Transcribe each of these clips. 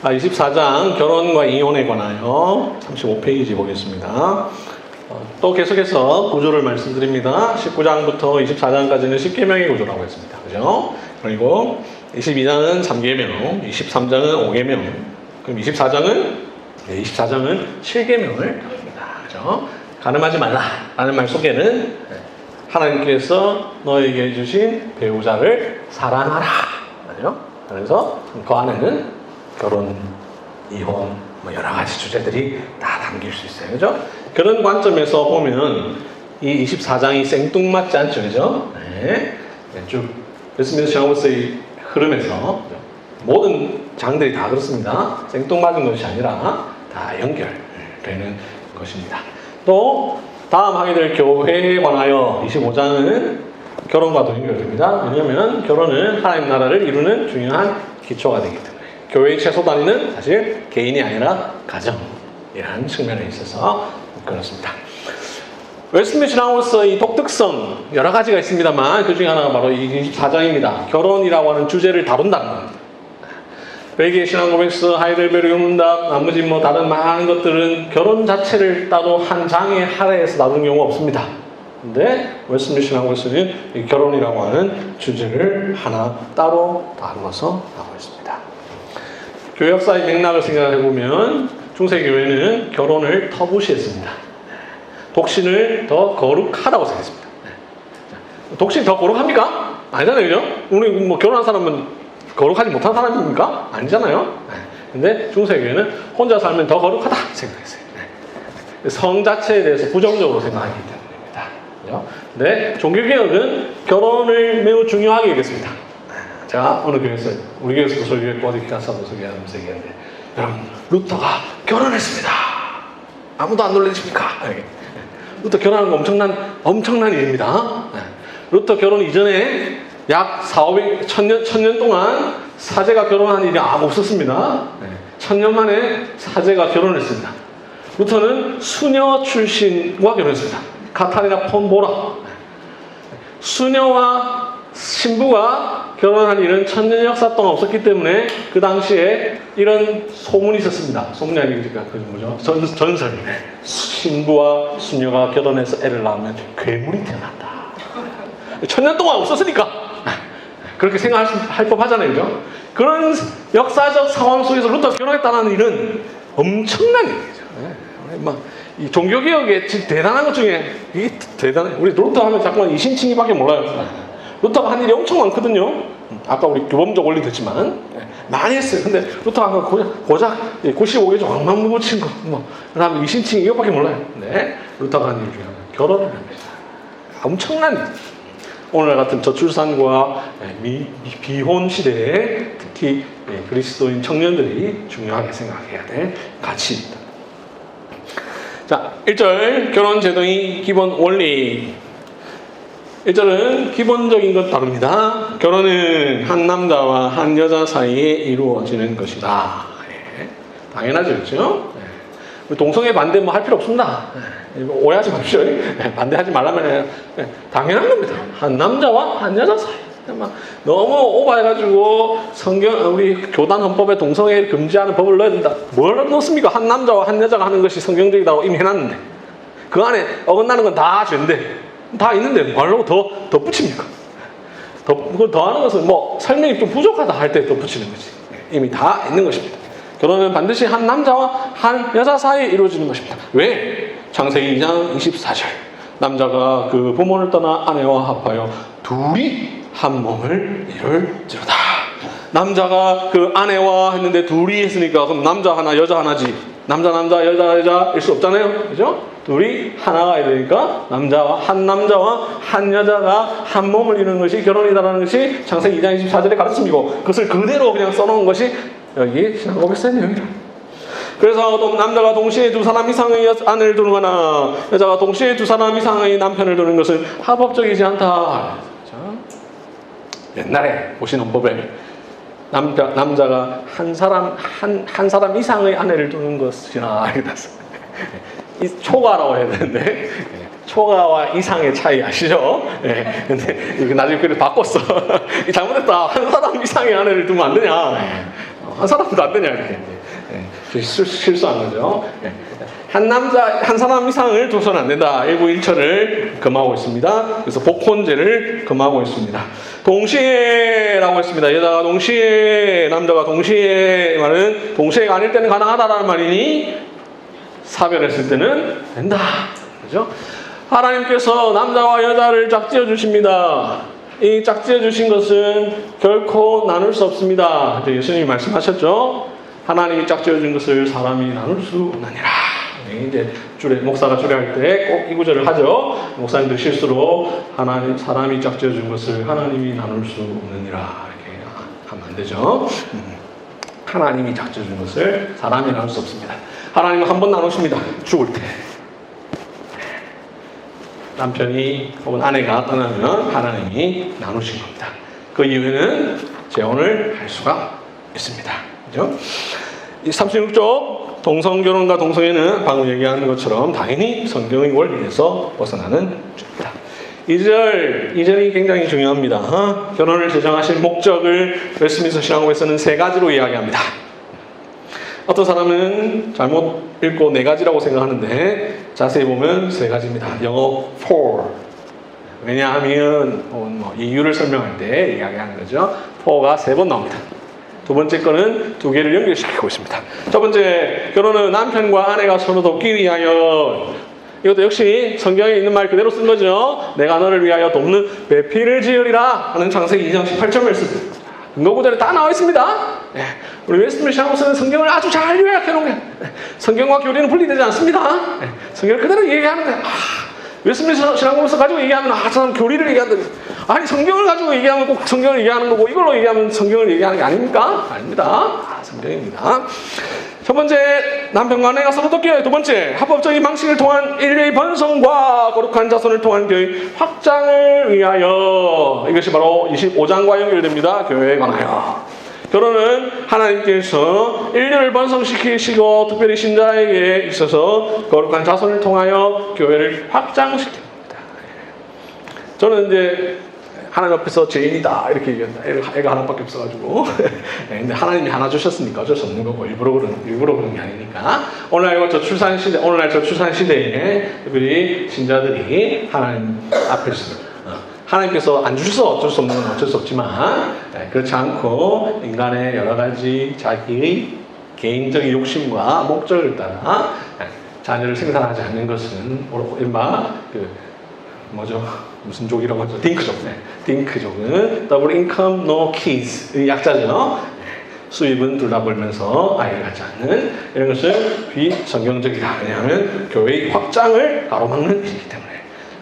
24장 결혼과 이혼에 관하여 35페이지 보겠습니다. 또 계속해서 구조를 말씀드립니다. 19장부터 24장까지는 10계명의 구조라고 했습니다. 그죠? 그리고 22장은 3계명, 23장은 5계명, 그럼 24장은 7계명을 합니다. 그죠? 가늠하지 말라 라는 말 속에는 하나님께서 너에게 해주신 배우자를 사랑하라. 그죠? 그래서 그 안에는 결혼, 이혼, 여러 가지 주제들이 다 담길 수 있어요. 그죠? 그런 관점에서 보면 이 24장이 생뚱맞지 않죠. 그죠? 네. 쭉 웨스트민스터 샤워스의 흐름에서 모든 장들이 다 그렇습니다. 생뚱맞은 것이 아니라 다 연결되는 것입니다. 또 다음 하게 될 교회에 관하여 25장은 결혼과도 연결됩니다. 왜냐하면 결혼은 하나님 나라를 이루는 중요한 기초가 되기 때문에 교회의 최소 단위는 사실 개인이 아니라 가정이라는 측면에 있어서 그렇습니다. 웨스트민스터 샤워스의 독특성 여러 가지가 있습니다만 그 중에 하나가 바로 이 24장입니다. 결혼이라고 하는 주제를 다룬다는 겁니다. 벨기에 신앙고백서, 하이델베르그 문답, 나머지 다른 많은 것들은 결혼 자체를 따로 한 장에 할애해서 다루는 경우가 없습니다. 근데 웨스트민스터 샤워스는 이 결혼이라고 하는 주제를 하나 따로 다루어서 나오고 있습니다. 교회 역사의 맥락을 생각해보면 중세교회는 결혼을 터부시했습니다. 독신을 더 거룩하다고 생각했습니다. 독신 더 거룩합니까? 아니잖아요. 그죠? 우리 결혼한 사람은 거룩하지 못한 사람입니까? 아니잖아요. 근데 중세교회는 혼자 살면 더 거룩하다 생각했어요. 성 자체에 대해서 부정적으로 생각하기 때문입니다. 그죠? 근데 종교개혁은 결혼을 매우 중요하게 여겼습니다. 제가 어느 교회에서, 우리 교회에서도 설교했고 어디 가서도 설교하면서 얘기하는데, 여러분 루터가 결혼했습니다. 아무도 안 놀라십니까? 루터 결혼한 거 엄청난 일입니다. 루터 결혼 이전에 약 1000년 동안 사제가 결혼한 일이 아무 없었습니다. 1000년 만에 사제가 결혼했습니다. 루터는 수녀 출신과 결혼했습니다. 카타리나 폰 보라. 수녀와 신부가 결혼한 일은 1000년 역사 동안 없었기 때문에 그 당시에 이런 소문이 있었습니다. 소문이 아니니까 그 뭐죠? 전설. 신부와 수녀가 결혼해서 애를 낳으면 괴물이 태어난다. 1000년 동안 없었으니까 그렇게 생각할 법하잖아요. 그죠? 그런 역사적 상황 속에서 루터가 결혼했다는 일은 엄청난 일이죠. 이 종교개혁의 대단한 것 중에 이게 대단해. 우리 루터 하면 자꾸만 이신칭의밖에 몰라요. 루터가 한 일이 엄청 많거든요. 아까 우리 교범적 원리 듣지만 많이 했어요. 근데 루터가 고작 95개 왕만 붙인 거, 그 다음에 이신칭 이것밖에 몰라요. 네, 루터가 한 일 중에 결혼을 합니다. 엄청난 일. 오늘 같은 저출산과 비혼 시대에 특히 그리스도인 청년들이 중요하게 생각해야 될 가치입니다. 자, 1절 결혼 제도의 기본 원리. 1절은 기본적인 것 다릅니다. 결혼은 한 남자와 한 여자 사이에 이루어지는 것이다. 당연하죠, 그렇죠? 동성애 반대 할 필요 없습니다. 오해하지 마십시오. 반대하지 말라면 당연한 겁니다. 한 남자와 한 여자 사이. 너무 오버해가지고 우리 교단 헌법에 동성애를 금지하는 법을 넣어야 된다. 뭘 넣습니까? 한 남자와 한 여자가 하는 것이 성경적이라고 이미 해놨는데 그 안에 어긋나는 건 다 죄인데 다 있는데 뭐하려고 더 붙입니까? 그걸 더하는 것은 설명이 좀 부족하다 할 때 더 붙이는 거지. 이미 다 있는 것입니다. 결혼은 반드시 한 남자와 한 여자 사이에 이루어지는 것입니다. 왜? 창세기 2장 24절 남자가 그 부모를 떠나 아내와 합하여 둘이 한 몸을 이룰지로다. 남자가 그 아내와 했는데 둘이 했으니까 그럼 남자 하나 여자 하나지. 남자 여자일 수 없잖아요. 그죠? 둘이 하나가 해야 되니까 한 남자와 한 여자가 한 몸을 이루는 것이 결혼이다라는 것이 창세기 2장 24절의 가르침이고 그것을 그대로 그냥 써놓은 것이 여기 신앙고백서의 내용이다. 그래서 남자가 동시에 두 사람 이상의 아내를 두거나 여자가 동시에 두 사람 이상의 남편을 두는 것은 합법적이지 않다. 옛날에 오신 헌법에 남자가 한 사람 이상의 아내를 두는 것이나 이 초과라고 해야 되는데 초과와 이상의 차이 아시죠? 근데 이거 나중에 그걸 바꿨어. 잘못했다. 한 사람 이상의 아내를 두면 안 되냐? 한 사람도 안 되냐 이렇게 실수한 거죠. 한 사람 이상을 둬서는 안 된다. 일부일처를 금하고 있습니다. 그래서 복혼제를 금하고 있습니다. 동시에라고 했습니다. 여자가 동시에, 남자가 동시에 말은 동시에가 아닐 때는 가능하다라는 말이니 사별했을 때는 된다. 그죠? 하나님께서 남자와 여자를 짝지어 주십니다. 이 짝지어 주신 것은 결코 나눌 수 없습니다. 예수님이 말씀하셨죠. 하나님이 짝지어 준 것을 사람이 나눌 수 없느니라. 이제 목사가 주례할 때 꼭 이 구절을 하죠. 목사님들 실수로 사람이 짝지어 준 것을 하나님이 나눌 수 없느니라 이렇게 하면 안 되죠. 하나님이 짝지어 준 것을 사람이 나눌 수 없습니다. 하나님은 한 번 나누십니다. 죽을 때. 남편이 혹은 아내가 떠나면 하나님이 나누신 겁니다. 그 이후에는 재혼을 할 수가 있습니다. 그죠? 이 36쪽 동성결혼과 동성애는 방금 얘기하는 것처럼 당연히 성경의 원리에서 벗어나는 죄입니다. 2절이 굉장히 중요합니다. 결혼을 제정하신 목적을 웨스트민스터 신앙고에서는 3가지로 이야기합니다. 어떤 사람은 잘못 읽고 4가지라고 생각하는데 자세히 보면 3가지입니다. 영어 for. 왜냐하면 이유를 설명할 때 이야기하는 거죠. for가 3번 나옵니다. 두 번째 거는 2개를 연결시키고 있습니다. 첫 번째, 결혼은 남편과 아내가 서로 돕기 위하여. 이것도 역시 성경에 있는 말 그대로 쓴 거죠. 내가 너를 위하여 돕는 배필을 지으리라 하는 창세기 2장 18절 말씀. 근거 구절에 다 나와 있습니다. 우리 웨스트민스터 신앙고에서는 성경을 아주 잘 요약해 놓은 거예요. 성경과 교리는 분리되지 않습니다. 성경을 그대로 얘기하는 거예요. 웨스트민스터 신앙고에서 가지고 얘기하면 저 사람 교리를 얘기한다. 아니 성경을 가지고 얘기하면 꼭 성경을 얘기하는 거고 이걸로 얘기하면 성경을 얘기하는 게 아닙니까? 아닙니다. 성경입니다. 첫 번째, 남편과 아내가 서로 돕기 위해. 두 번째, 합법적인 방식을 통한 인류의 번성과 거룩한 자손을 통한 교회의 확장을 위하여. 이것이 바로 25장과 연결됩니다. 교회에 관하여. 결혼은 하나님께서 인류를 번성시키시고 특별히 신자에게 있어서 거룩한 자손을 통하여 교회를 확장시킵니다. 저는 이제 하나님 앞에서 죄인이다 이렇게 얘기한다. 애가 하나밖에 없어가지고 근데 하나님이 하나 주셨으니까 어쩔 수 없는 거고 일부러 그런 게 아니니까 오늘날 저 출산 시대에 특별히 신자들이 하나님 앞에서 하나님께서 안 주셔서 어쩔 수 없는 건 어쩔 수 없지만 그렇지 않고 인간의 여러 가지 자기의 개인적인 욕심과 목적을 따라 자녀를 생산하지 않는 것은 이른바 무슨 족이라고 하죠? 딩크족. 딩크족은 Double Income No Kids 약자죠. 수입은 둘 다 벌면서 아이를 갖지 않는 이런 것은 비성경적이다. 왜냐하면 교회의 확장을 가로막는 일이기 때문에.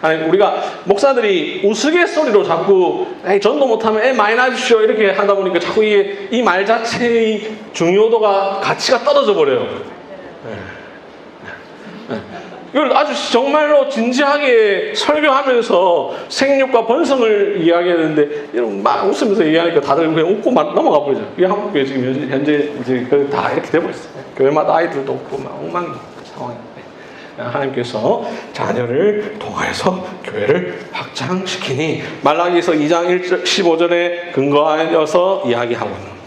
아니, 우리가 목사들이 우스갯소리로 자꾸 전도 못하면 애 많이 낳으십시오 이렇게 하다 보니까 자꾸 이 말 자체의 중요도가 가치가 떨어져 버려요. 이걸 아주 정말로 진지하게 설교하면서 생육과 번성을 이야기하는데 이런 막 웃으면서 얘기하니까 다들 그냥 웃고 넘어가 버리죠. 이게 한국교회 지금 현재 이제 다 이렇게 돼버렸어요. 교회마다 아이들도 없고 막 엉망인 상황입니다. 하나님께서 자녀를 통하여서 교회를 확장시키니 말라기서 2장 15절에 근거하여서 이야기하고 있는 겁니다.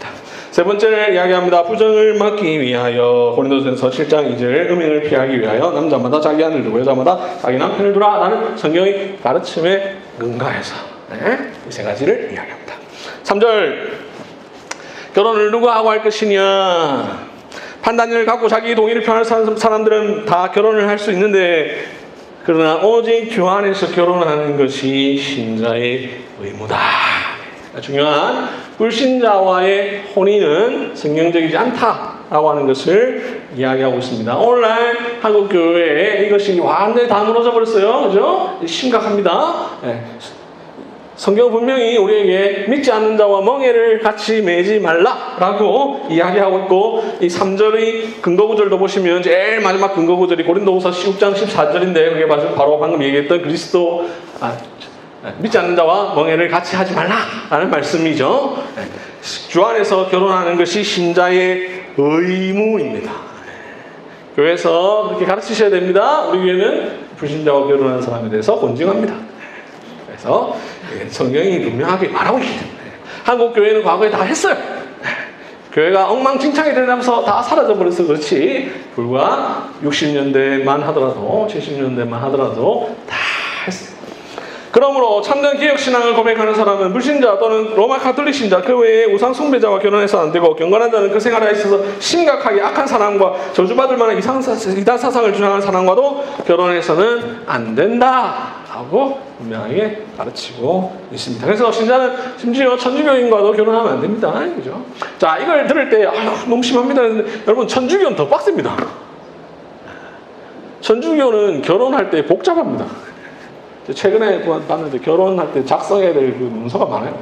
세 번째를 이야기합니다. 부정을 막기 위하여. 고린도전서 7장 2절 음행을 피하기 위하여 남자마다 자기 아내를 두고 여자마다 자기 남편을 두라 라는 성경의 가르침에 근거해서 이 3가지를 이야기합니다. 3절 결혼을 누가 하고 할 것이냐. 판단력을 갖고 자기 동의를 표현하는 사람들은 다 결혼을 할 수 있는데 그러나 오직 교 안에서 결혼하는 것이 신자의 의무다. 중요한 불신자와의 혼인은 성경적이지 않다라고 하는 것을 이야기하고 있습니다. 오늘날 한국 교회에 이것이 완전히 다 무너져 버렸어요. 그죠? 심각합니다. 성경 분명히 우리에게 믿지 않는 자와 멍에를 같이 매지 말라라고 이야기하고 있고 이 3절의 근거 구절도 보시면 제일 마지막 근거 구절이 고린도후서 16장 14절인데 그게 바로 방금 얘기했던 믿지 않는 자와 멍에를 같이 하지 말라라는 말씀이죠. 주 안에서 결혼하는 것이 신자의 의무입니다. 교회에서 그렇게 가르치셔야 됩니다. 우리 교회는 불신자와 결혼하는 사람에 대해서 권징합니다. 그래서 성경이 분명하게 말하고 있기 때문에 한국 교회는 과거에 다 했어요. 교회가 엉망진창이 되면서 다 사라져버려서 그렇지 불과 60년대만 하더라도 70년대만 하더라도 다 했어요. 그러므로 참된 개혁신앙을 고백하는 사람은 불신자 또는 로마 가톨릭 신자 그 외에 우상 숭배자와 결혼해서 안 되고 경건한 자는 그 생활에 있어서 심각하게 악한 사람과 저주받을 만한 이단 사상을 주장하는 사람과도 결혼해서는 안 된다 하고 분명하게 가르치고 있습니다. 그래서 신자는 심지어 천주교인과도 결혼하면 안 됩니다. 그죠? 자, 이걸 들을 때 너무 심합니다. 여러분 천주교는 더 빡셉니다. 천주교는 결혼할 때 복잡합니다. 최근에 봤는데 결혼할 때 작성해야 될 그 문서가 많아요.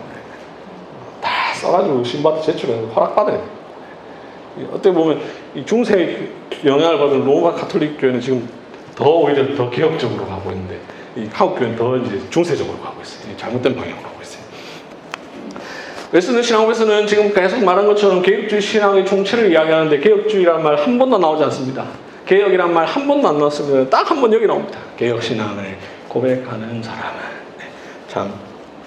다 써가지고 신부한테 제출해서 허락받아야 돼요. 어떻게 보면 이 중세 영향을 받은 로마 가톨릭 교회는 지금 오히려 더 개혁적으로 가고 있는데 이 한국 교회는 더 이제 중세적으로 가고 있어요. 잘못된 방향으로 가고 있어요. 웨스턴 신학에서는 지금 계속 말한 것처럼 개혁주의 신학의 총체를 이야기하는데 개혁주의라는 말 한 번도 나오지 않습니다. 개혁이란 말 한 번도 안 나왔습니다. 딱 한 번 여기 나옵니다. 개혁신앙을 고백하는 사람은 참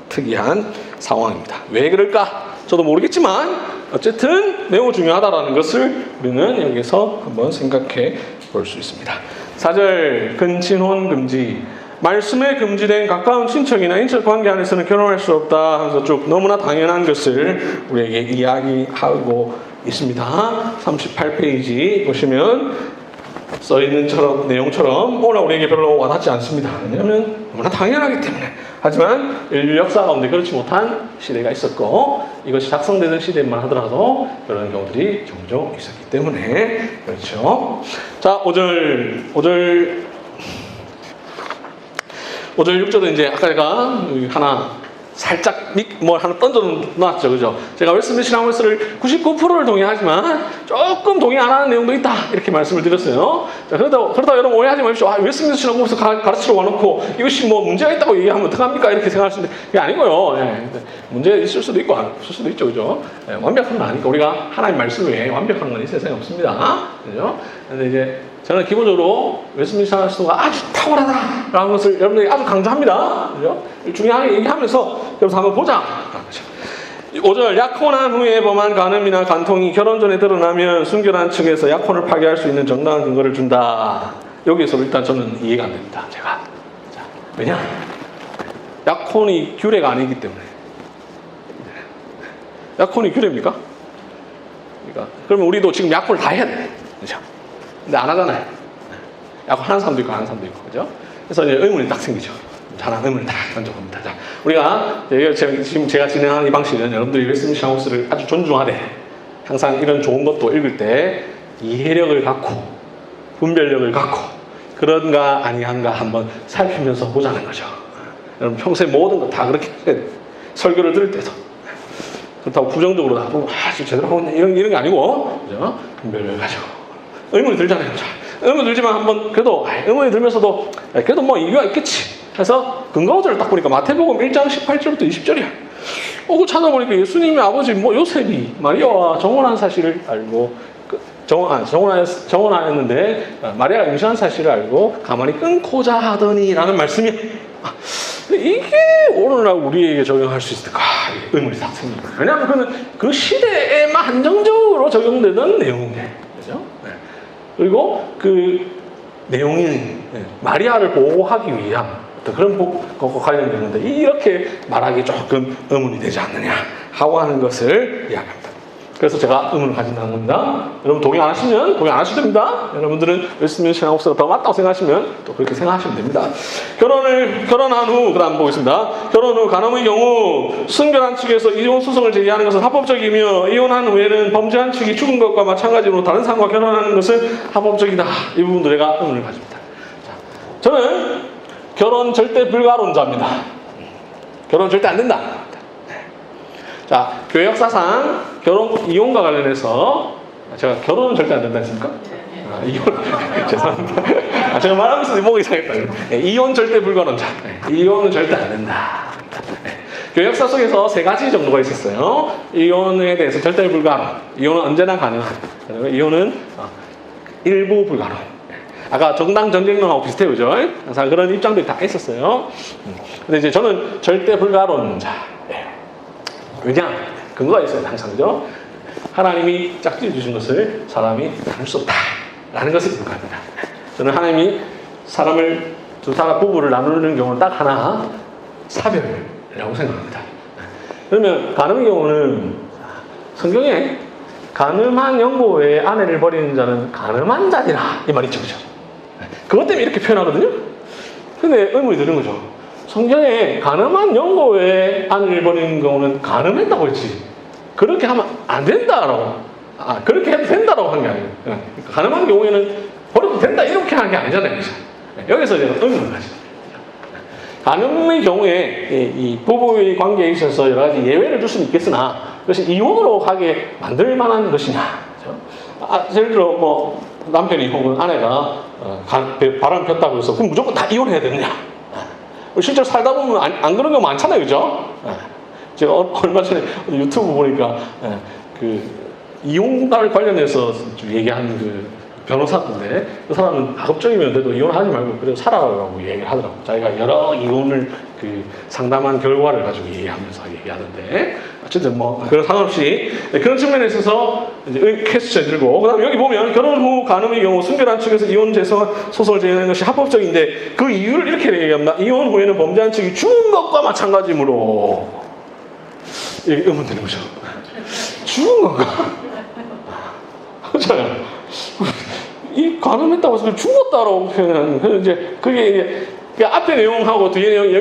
특이한 상황입니다. 왜 그럴까? 저도 모르겠지만 어쨌든 매우 중요하다는 것을 우리는 여기서 한번 생각해 볼 수 있습니다. 4절 근친혼 금지 말씀에 금지된 가까운 친척이나 인적 관계 안에서는 결혼할 수 없다 하면서 쭉 너무나 당연한 것을 우리에게 이야기하고 있습니다. 38페이지 보시면 써있는 내용처럼 오늘 우리에게 별로 와닿지 않습니다. 왜냐하면 너무나 당연하기 때문에. 하지만 인류 역사 가운데 그렇지 못한 시대가 있었고 이것이 작성되던 시대만 하더라도 그런 경우들이 종종 있었기 때문에 그렇죠. 자, 5절 6절은 이제 아까 제가 하나 살짝 하나 던져 놨죠. 그죠? 제가 웨스민스터 신학원서를 99%를 동의하지만 조금 동의 안 하는 내용도 있다. 이렇게 말씀을 드렸어요. 자, 그러다 여러분 오해하지 마십시오. 웨스민스터 신학원서 가르치러 와놓고 이것이 뭐 문제가 있다고 얘기하면 어떡합니까? 이렇게 생각할 수 있는데 그게 아니고요. 예, 문제가 있을 수도 있고 없을 수도 있죠. 그죠? 예, 완벽한 건 아니니까 우리가 하나님 말씀 외에 완벽한 건 이 세상에 없습니다. 그죠? 근데 이제 저는 기본적으로 웨스민스터 신학원서가 아주 탁월하다라는 것을 여러분들이 아주 강조합니다. 그죠? 중요하게 얘기하면서 여기서 한번 보자. 5절 약혼한 후에 범한 간음이나 간통이 결혼 전에 드러나면 순결한 측에서 약혼을 파기할 수 있는 정당한 근거를 준다. 여기서 일단 저는 이해가 안 됩니다. 제가. 자, 왜냐? 약혼이 규례가 아니기 때문에. 약혼이 규례입니까? 그러니까 그러면 우리도 지금 약혼을 다 해야 돼. 그죠? 근데 안 하잖아요. 약혼 하는 사람도 있고 안 하는 사람도 있고. 그죠? 그래서 이제 의문이 딱 생기죠. 잘한 의문을 다 던져봅니다. 자, 우리가 지금 제가 진행하는 이 방식은 여러분들이 웨스민스터 신학원서를 아주 존중하되 항상 이런 좋은 것도 읽을 때 이해력을 갖고 분별력을 갖고 그런가 아니한가 한번 살피면서 보자는 거죠. 여러분 평소에 모든 거 다 그렇게 설교를 들을 때도 그렇다고 부정적으로 나쁘고 아주 제대로 하고 있네 이런 게 아니고 그죠? 분별력을 가지고 의문이 들잖아요. 자, 의문이 들지만 한번 그래도 의문이 들면서도 그래도 뭐 이유가 있겠지. 그래서 근거절을 딱 보니까 마태복음 1장 18절부터 20절이야. 그 찾아보니까 예수님의 아버지 요셉이 마리아와 정혼한 사실을 알고 정혼하였는데 마리아가 임신한 사실을 알고 가만히 끊고자 하더니라는 말씀이 이게 오늘날 우리에게 적용할 수 있을까? 의문이 딱 생깁니다. 왜냐하면 그는 그 시대에만 한정적으로 적용되는 내용이에요. 그죠? 네. 그리고 그 내용이 마리아를 보호하기 위한 그런 것과 관련되는데 이렇게 말하기 조금 의문이 되지 않느냐 하고 하는 것을 이야기합니다. 그래서 제가 의문을 가진다는 겁니다. 여러분 동의 안 하시면 동의 안 하셔도 됩니다. 여러분들은 웨스민스터 신학원서가 더 맞다고 생각하시면 또 그렇게 생각하시면 됩니다. 결혼한 후 그다음 보겠습니다. 결혼 후 간음의 경우 순결한 측에서 이혼 소송을 제기하는 것은 합법적이며 이혼한 후에는 범죄한 측이 죽은 것과 마찬가지로 다른 사람과 결혼하는 것은 합법적이다. 이 부분도 제가 의문을 가집니다. 자, 저는 결혼 절대 불가론자입니다. 결혼 절대 안 된다. 자, 교회 역사상 이혼과 관련해서 제가 결혼은 절대 안 된다 했습니까? 이혼 죄송합니다. 제가 말하면서 목이 이상했다. 이혼 절대 불가론자. 이혼은 절대 안 된다. 교회 역사 속에서 3가지 정도가 있었어요. 이혼에 대해서 절대 불가론. 이혼은 언제나 가능한. 그리고 이혼은 일부 불가론. 아까 정당 전쟁론하고 비슷해요, 그죠? 항상 그런 입장들이 다 있었어요. 근데 이제 저는 절대 불가론자. 왜냐? 근거가 있어요, 항상, 그죠? 하나님이 짝지어 주신 것을 사람이 나눌 수 없다라는 것을 인정합니다. 저는 하나님이 사람을 두 사람 부부를 나누는 경우는 딱 하나, 사별이라고 생각합니다. 그러면 간음의 경우는 성경에 간음한 영고 외에 아내를 버리는 자는 간음한 자니라 이 말이 있죠, 그죠? 그것 때문에 이렇게 표현하거든요. 근데 의문이 드는 거죠. 성경에 간음한 영고 외에 아내를 버리는 경우는 간음했다고 했지. 그렇게 하면 안 된다라고. 그렇게 해도 된다라고 한 게 아니에요. 간음한 경우에는 버려도 된다 이렇게 하는 게 아니잖아요, 그죠? 여기서 제가 의문을 가지고. 간음의 경우에 이 부부의 관계에 있어서 여러 가지 예외를 둘 수는 있겠으나 그것이 이혼으로 가게 만들 만한 것이냐. 그렇죠? 예를 들어 뭐 남편이 혹은 아내가 바람 폈다고 해서 그럼 무조건 다 이혼해야 되느냐. 실제로 살다 보면 안 그런 거 많잖아요, 그죠? 제가 얼마 전에 유튜브 보니까 그 이혼과 관련해서 얘기하는 그 변호사인데 그 사람은 가급적이면 이혼하지 말고 그래도 살아라고 얘기를 하더라고. 자기가 여러 이혼을 그 상담한 결과를 가지고 얘기하면서 얘기하는데 어쨌든 뭐 그런 상관없이 그런 측면에 있어서 이제 퀘스천 들고 그다음에 여기 보면 결혼 후 간음의 경우 순결한 측에서 이혼 재선 소송을 제기하는 것이 합법적인데 그 이유를 이렇게 얘기합니다. 이혼 후에는 범죄한 측이 죽은 것과 마찬가지므로 이게 의문되는 거죠. 죽은 건가? 그렇잖아요. 이 간음했다고 해서 죽었다라고 표현하는 그래서 이제 그게 이제 그 앞에 내용하고 뒤에 내용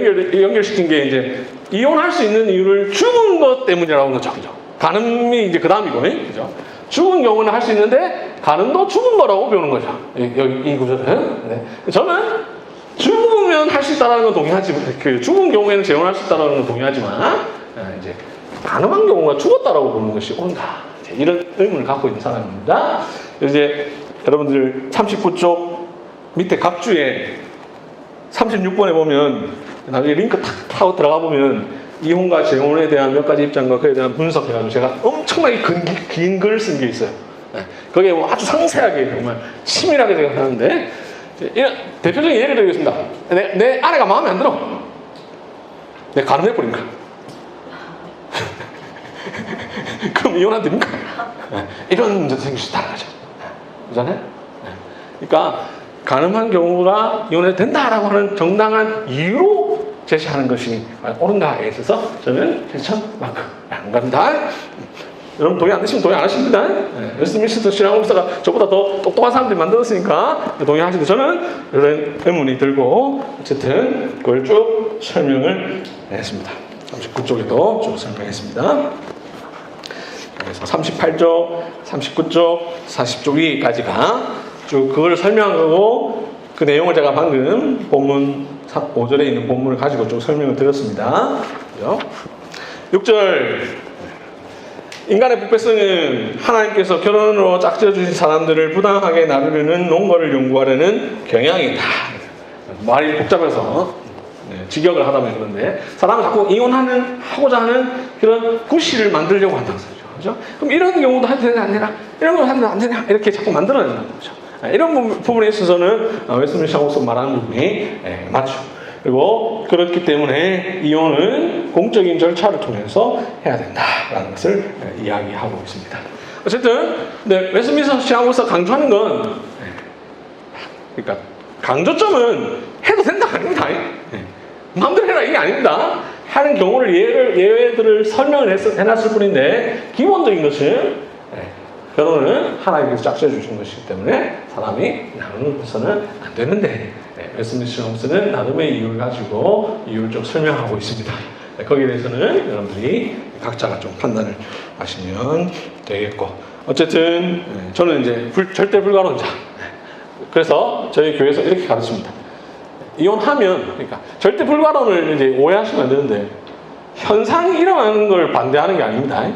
연결시킨 게 이제 이혼할 수 있는 이유를 죽은 것 때문이라고 하는 거죠, 그죠? 간음이 이제 그 다음이고, 그죠? 죽은 경우는 할 수 있는데 간음도 죽은 거라고 배우는 거죠. 여기 이 구조는. 네. 저는 죽으면 할 수 있다는 건 동의하지만 그 죽은 경우에는 재혼할 수 있다는 건 동의하지만 이제 간음한 경우가 죽었다라고 보는 것이 옳은가? 이런 의문을 갖고 있는 사람입니다. 이제 여러분들 39쪽 밑에 각주에 36번에 보면 나중에 링크 탁 타고 들어가 보면 이혼과 재혼에 대한 몇 가지 입장과 그에 대한 분석해가지고 제가 엄청나게 긴 글을 쓴 게 있어요. 거기에 뭐 아주 상세하게 정말 치밀하게 제가 하는데 대표적인 예를 드리겠습니다. 내 아내가 마음에 안 들어. 내가 간음해버린 거야. 그럼 이혼하면 됩니까? 이런 문제도 생길 수 있다는 거죠. 그잖아요? 그러니까 간음한 경우가 이혼해도 된다라고 하는 정당한 이유로 제시하는 것이 옳은가에 있어서 저는 실천만큼 안 간다. 여러분 동의 안 되시면 동의 안 하십니다. 웨스트민스터 신앙법사가 저보다 더 똑똑한 사람들이 만들었으니까 동의하시고 저는 이런 의문이 들고 어쨌든 그걸 쭉 설명을 했습니다. 39쪽에도 쭉 설명했습니다. 그래서 38쪽, 39쪽, 40쪽 위까지가 쭉 그걸 설명하고 그 내용을 제가 방금 본문 5절에 있는 본문을 가지고 쭉 설명을 드렸습니다. 6절 인간의 부패성은 하나님께서 결혼으로 짝지어 주신 사람들을 부당하게 나누려는 논거를 연구하려는 경향이다. 말이 복잡해서 직역을 하다 보면 그런데 사람은 자꾸 이혼하고자 하는 그런 구실을 만들려고 한다는 거죠. 그렇죠? 그럼 이런 경우도 해도 되냐 안 되냐? 이런 거 하면 안 되냐? 이렇게 자꾸 만들어낸다는 거죠. 이런 부분에 있어서는 웨스트민스터 신앙법서 말하는 부분이 맞죠. 그리고 그렇기 때문에 이혼은 공적인 절차를 통해서 해야 된다라는 것을 이야기하고 있습니다. 어쨌든 웨스트민스터 신앙법서 강조하는 건 그러니까 강조점은 해도 된다 아닙니다. 마음대로 해라 이게 아닙니다. 하는 경우를 예외들을 설명을 해놨을 뿐인데 기본적인 것은 결혼은 하나님께서 짝지어 주신 것이기 때문에 사람이 나누는 것은 안 되는데 웨스트민스터 신앙법서는 나름의 이유를 가지고 이유를 좀 설명하고 있습니다. 거기에 대해서는 여러분들이 각자가 좀 판단을 하시면 되겠고 어쨌든 저는 이제 절대 불가론자. 그래서 저희 교회에서 이렇게 가르칩니다. 이혼하면 그러니까 절대 불가론을 이제 오해하시면 안 되는데 현상이 일어나는 걸 반대하는 게 아닙니다.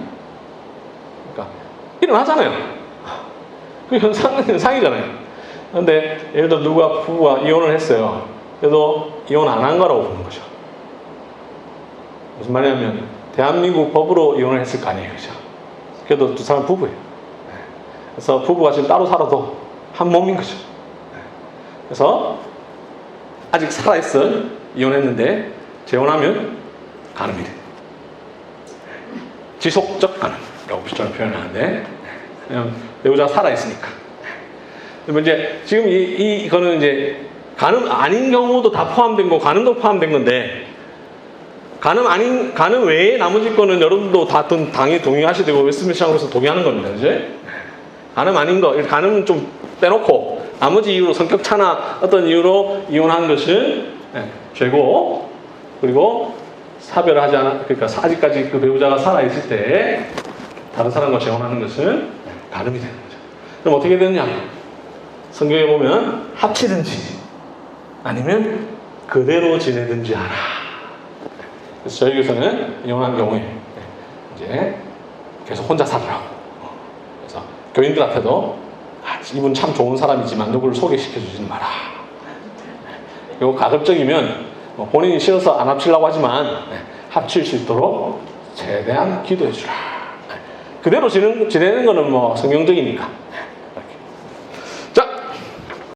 그러니까 일어나잖아요. 그 현상은 현상이잖아요. 그런데 예를 들어 부부가 이혼을 했어요. 그래도 이혼 안 한 거라고 보는 거죠. 무슨 말이냐면 대한민국 법으로 이혼을 했을 거 아니에요, 그죠? 그래도 두 사람 부부예요. 그래서 부부가 지금 따로 살아도 한 몸인 거죠. 그래서 아직 살아있어 이혼했는데 재혼하면 간음이 돼. 지속적 간음. 오피셜 표현하는데 그냥 배우자가 살아있으니까. 그러면 이제 지금 이거는 이제 간음 아닌 경우도 다 포함된 거, 간음도 포함된 건데 간음 외에 나머지 거는 여러분도 다 당연히 동의하셔야 되고 웨스트민스터에서 동의하는 겁니다. 그지? 간음 아닌 거, 간음은 좀 빼놓고 나머지 이유로 성격 차나 어떤 이유로 이혼한 것은 죄고, 그리고 사별하지 않아, 그러니까 아직까지 그 배우자가 살아있을 때 다른 사람과 재혼하는 것은 간음이 되는 거죠. 그럼 어떻게 되느냐? 성경에 보면 합치든지 아니면 그대로 지내든지 하라. 그래서 저희 교회에서는 이혼한 경우에 이제 계속 혼자 살으라고. 그래서 교인들 앞에도 이분 참 좋은 사람이지만 누구를 소개시켜 주지는 마라. 그리고 가급적이면 본인이 싫어서 안 합치려고 하지만 합칠 수 있도록 최대한 기도해 주라. 그대로 지내는 거는 뭐 성경적이니까.